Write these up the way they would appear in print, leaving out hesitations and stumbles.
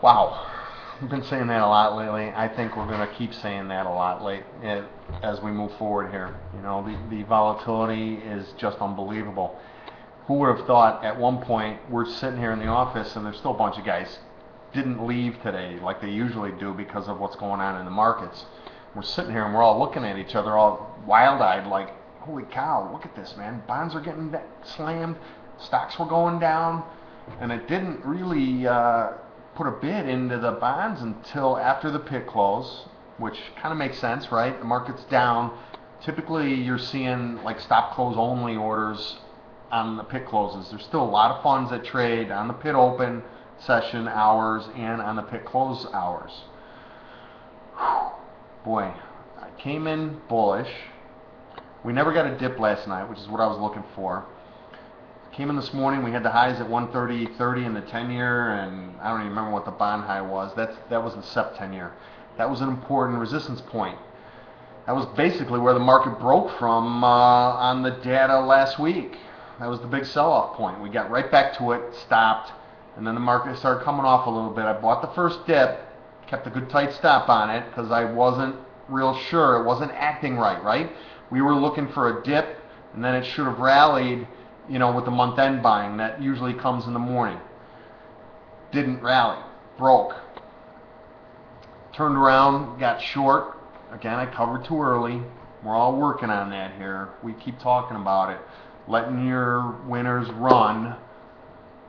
Wow, I've been saying that a lot lately. I think we're going to keep saying that a lot as we move forward here. You know, the volatility is just unbelievable. Who would have thought at one point we're sitting here in the office and there's still a bunch of guys didn't leave today like they usually do because of what's going on in the markets. We're sitting here and we're all looking at each other all wild-eyed like, holy cow, look at this, man. Bonds are getting slammed, stocks were going down, and it didn't really put a bid into the bonds until after the pit close, which kind of makes sense, right? The market's down. Typically, you're seeing like stop close only orders on the pit closes. There's still a lot of funds that trade on the pit open session hours and on the pit close hours. Whew. Boy, I came in bullish. We never got a dip last night, which is what I was looking for. Came in this morning, we had the highs at 130.30 in the 10-year, and I don't even remember what the bond high was. That was the SEP 10-year. That was an important resistance point. That was basically where the market broke from on the data last week. That was the big sell-off point. We got right back to it, stopped, and then the market started coming off a little bit. I bought the first dip, kept a good tight stop on it because I wasn't real sure. It wasn't acting right? We were looking for a dip, and then it should have rallied, you know, with the month-end buying. That usually comes in the morning. Didn't rally. Broke. Turned around, got short. Again, I covered too early. We're all working on that here. We keep talking about it. Letting your winners run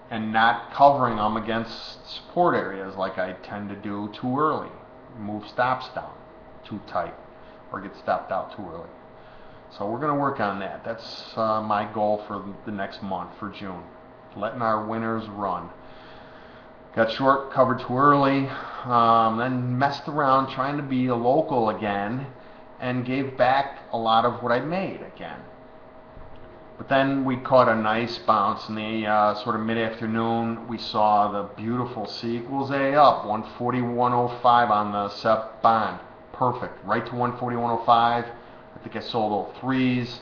and not covering them against support areas like I tend to do too early. Move stops down too tight or get stopped out too early. So we're going to work on that. That's my goal for the next month, for June. Letting our winners run. Got short, covered too early, then messed around trying to be a local again and gave back a lot of what I'd made again. But then we caught a nice bounce in the sort of mid-afternoon. We saw the beautiful C equals A up, 141.05 on the SEP bond. Perfect. Right to 141.05. I think I sold all threes.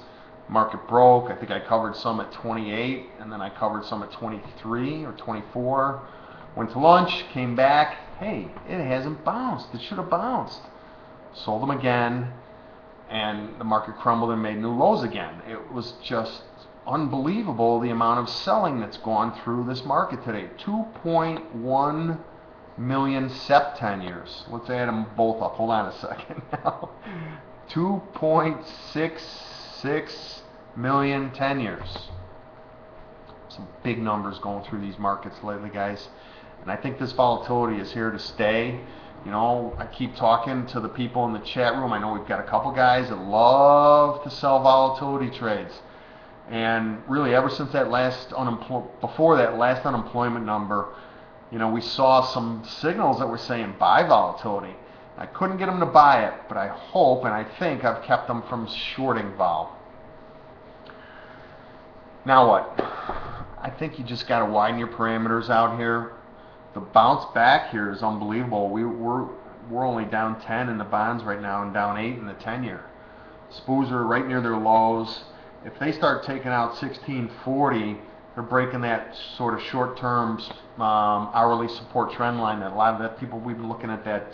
Market broke. I think I covered some at 28, and then I covered some at 23 or 24. Went to lunch, came back. Hey, it hasn't bounced. It should have bounced. Sold them again, and the market crumbled and made new lows again. It was just unbelievable the amount of selling that's gone through this market today. 2.1 million SEP 10-years. Let's add them both up. Hold on a second now. 2.66 million 10-years. Some big numbers going through these markets lately, guys. And I think this volatility is here to stay. You know, I keep talking to the people in the chat room. I know we've got a couple guys that love to sell volatility trades. And really, ever since that before that last unemployment number, you know, we saw some signals that were saying buy volatility. I couldn't get them to buy it, but I hope and I think I've kept them from shorting vol. Now what? I think you just got to widen your parameters out here. The bounce back here is unbelievable. We're only down 10 in the bonds right now and down 8 in the 10-year. SPOOs are right near their lows. If they start taking out 1640, they're breaking that sort of short-term hourly support trend line that a lot of that people, we've been looking at that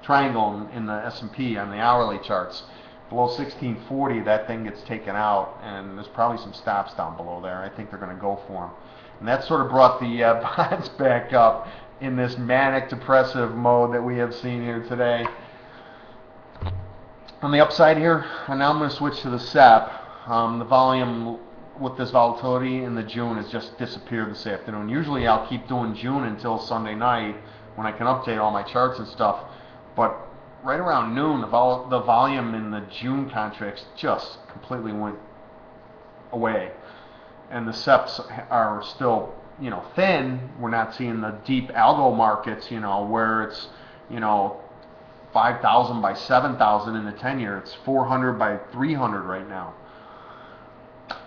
triangle in the S&P on the hourly charts. Below 1640, that thing gets taken out, and there's probably some stops down below there. I think they're going to go for them. And that sort of brought the bonds back up in this manic depressive mode that we have seen here today. On the upside here, and now I'm going to switch to the SEP. The volume with this volatility in the June has just disappeared this afternoon. Usually I'll keep doing June until Sunday night when I can update all my charts and stuff. But right around noon, the volume in the June contracts just completely went away. And the SEPs are still, you know, thin. We're not seeing the deep algo markets, you know, where it's, you know, 5,000 by 7,000 in the 10-year. It's 400 by 300 right now.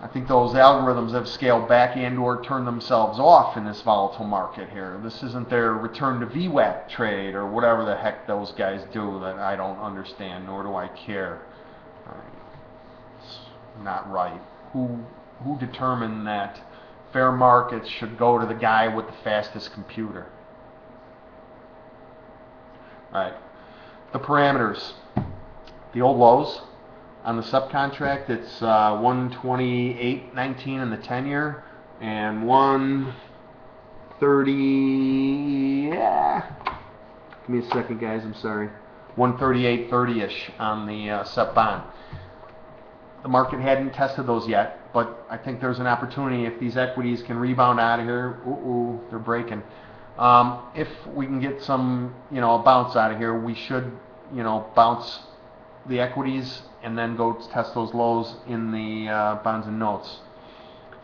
I think those algorithms have scaled back and or turned themselves off in this volatile market here. This isn't their return to VWAP trade or whatever the heck those guys do that I don't understand, nor do I care. It's not right. Who determined that fair markets should go to the guy with the fastest computer? All right. The parameters. The old lows on the subcontract, it's 128.19 in the 10-year and 130. Yeah. Give me a second, guys. I'm sorry. 138.30-ish on the SEP bond. The market hadn't tested those yet, but I think there's an opportunity if these equities can rebound out of here. Ooh, they're breaking. If we can get some, a bounce out of here, we should, bounce the equities and then go test those lows in the bonds and notes.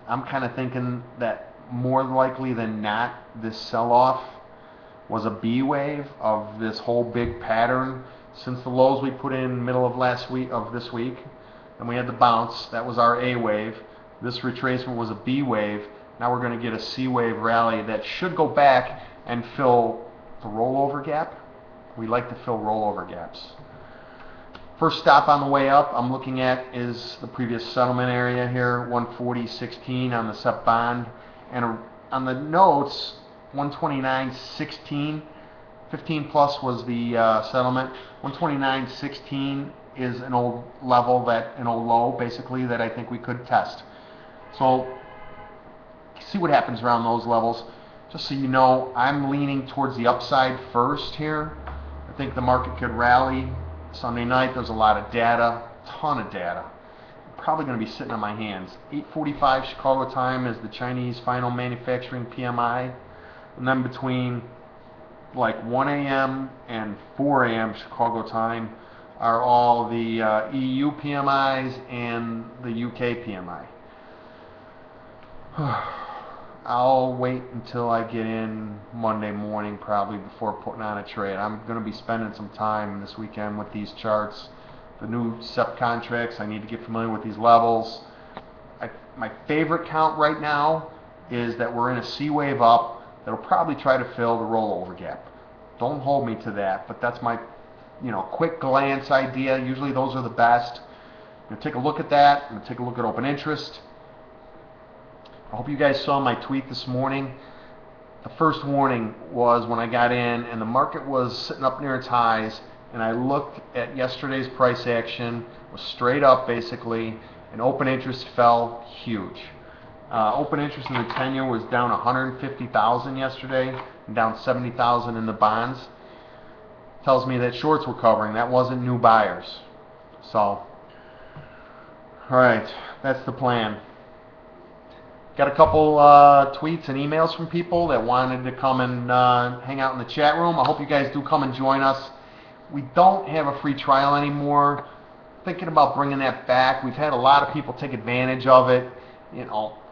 I'm kind of thinking that more likely than not, this sell-off was a B wave of this whole big pattern since the lows we put in middle of this week, and we had the bounce. That was our A wave. This retracement was a B wave. Now we're going to get a C wave rally that should go back and fill the rollover gap. We like to fill rollover gaps. First stop on the way up I'm looking at is the previous settlement area here, 140.16 on the SEP bond, and on the notes 129.16. 15 plus was the settlement. 129.16 is an old level, an old low basically, that I think we could test. So see what happens around those levels. Just so you know, I'm leaning towards the upside first here. I think the market could rally. Sunday night there's a lot of data, ton of data. I'm probably going to be sitting on my hands. 8:45 Chicago time is the Chinese final manufacturing PMI, and then between like 1 a.m. and 4 a.m. Chicago time are all the EU PMIs and the UK PMI. I'll wait until I get in Monday morning probably before putting on a trade. I'm going to be spending some time this weekend with these charts. The new SEP contracts, I need to get familiar with these levels. My favorite count right now is that we're in a C wave up that'll probably try to fill the rollover gap. Don't hold me to that, but that's my quick glance idea. Usually those are the best. I'm going to take a look at that. I'm going to take a look at open interest. I hope you guys saw my tweet this morning. The first warning was when I got in and the market was sitting up near its highs, and I looked at yesterday's price action, was straight up basically, and open interest fell huge. Open interest in the 10-year was down 150,000 yesterday and down 70,000 in the bonds. Tells me that shorts were covering. That wasn't new buyers. So, all right, that's the plan. Got a couple tweets and emails from people that wanted to come and hang out in the chat room. I hope you guys do come and join us. We don't have a free trial anymore. Thinking about bringing that back. We've had a lot of people take advantage of it.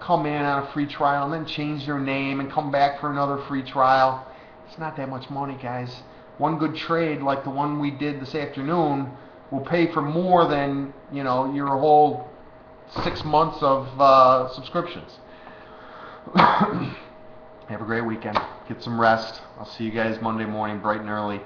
Come in on a free trial and then change their name and come back for another free trial. It's not that much money, guys. One good trade like the one we did this afternoon will pay for more than your whole 6 months of subscriptions. Have a great weekend. Get some rest. I'll see you guys Monday morning bright and early.